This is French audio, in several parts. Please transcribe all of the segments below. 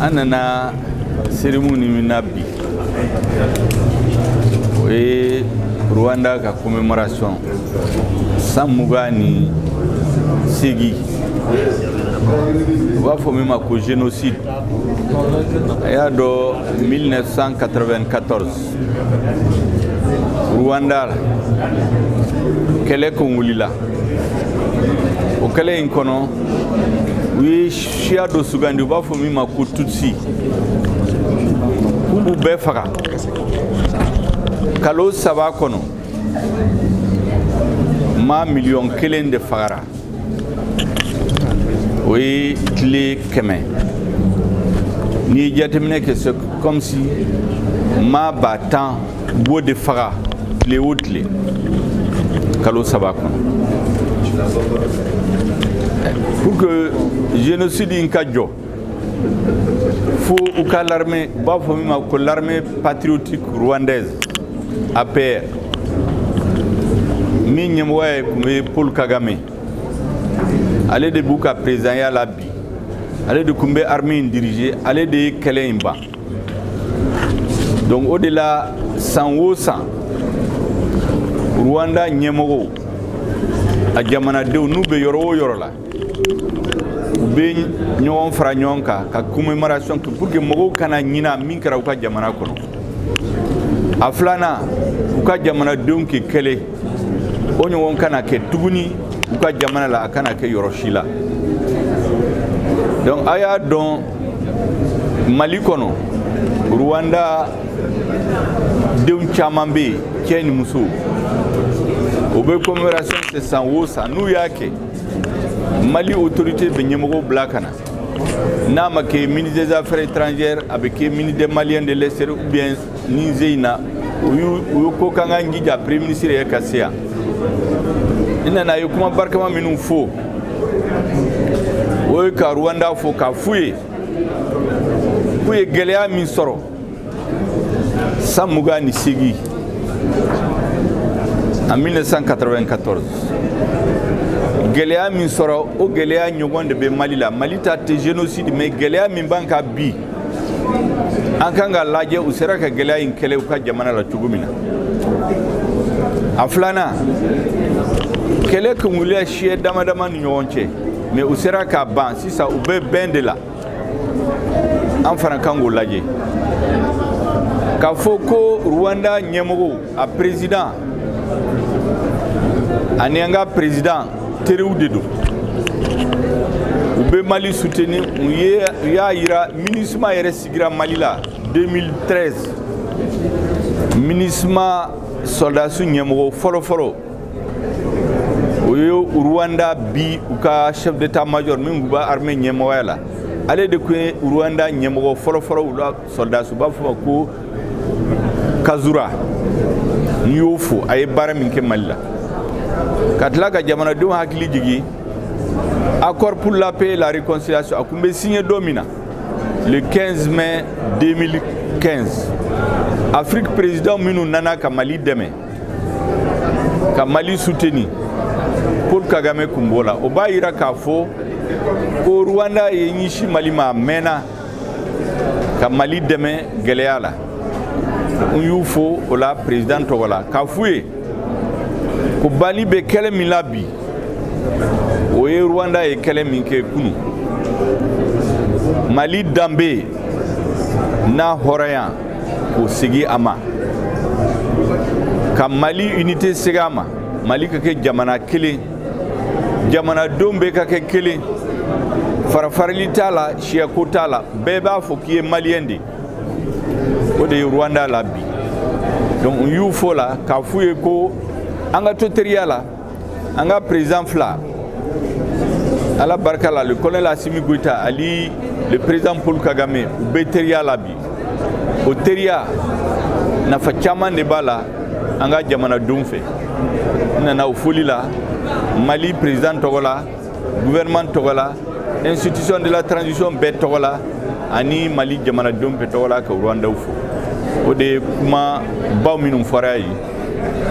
anana cérémonie minabi et Rwanda ka commémoration Samugani Segi va former ma génocide ya do 1994 Rwanda kele kongulila o kele inkono wi shia do sugandi va former ma ko tutsi ubu be faga kalo saba kono ma million kelen de fagara oui clé keme ni jatemine que c'est comme si ma battant bois de faga les hautes les kalo saba kono pour que génocide inkadjo faut ou que l'armée ba faut même que l'armée patriotique rwandaise APR mi nyemwaye comme Paul Kagame allez de bouka président ya labi allez de kumbe armée dirigée allez de Kelemba donc au-delà sans Rwanda nyemoko a jamana de nous be yoro la be nyon fra nyonka ka commémoration pour que mogo kana nyina minkara ka jamana kono aflana uka jamana donki kele onyo kana ke tuguni uka jamana la kana ke yoroshila donc aya don Mali kono Rwanda deun chamambe ken muso obe commémoration c'est sans wosa nous yake Mali autorité be nyemoko blakana nama ke ministre des affaires étrangères avec ministre des Maliens de l'Est ou bien Ninzeina ou ko kanga ngija premier ministre ya kasia ina na yukuma barkama minu fo o ka Rwanda fo ka fuye gelea min soro Samugani Segi en 1994 gelea min soro o gelea nyogon de be Mali la Mali ta te génocide mais gelea min banka bi ankanga laje usera ka gelea in kele ka jamana la tugumina aflana kele kumulia shie dama nyonche mais usera ka ban si ça ube bendela en frankango laje ka foko Rwanda nyemogo a président anianga président Tereou Dedo ube Mali soutenu ya ira ministre yere sigira Mali la 2013 ministre soldat su nyemogo folo oyo Rwanda bi uka chef d'état-major minguba armée nyemogo la ale de ko Rwanda nyemogo folo ula soldat su ba fo ko Kazura nyofu ay bara minke Mali la katla ka jamana do hakili jigi accord pour la paix et la réconciliation a kumbe signé domina le 15 mai 2015 Afrique président minu nana ka Mali deme ka Mali soutenu Paul Kagame kumbola obayira ka fo ko Rwanda yenyishi Mali ma mena ka Mali deme geleala uyufo ola président togola ka fuye ko bali be kele milabi oye Rwanda e kele minke kunu Mali dambe na horaya ko sigi ama ka Mali unité sigama Mali kake jamana kele jamana dombe kake kele farfarli tala shia kotala beba fokie maliendi ode Rwanda labi donc yu fola ka fuye ko anga toteria la anga président fla ala barkala le colonel Assimi Goïta ali le président Paul Kagame beteria labi oteria na fachama ne bala anga jamana dumfe na ufuli la Mali président togola gouvernement togola institution de la transition bet togola ani Mali jamana dumfe togola ka Rwanda ufo ode kuma baw minum foray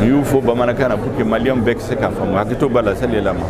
yu fo bamanakana pour que Malien bex se ka fam hakito bala salelama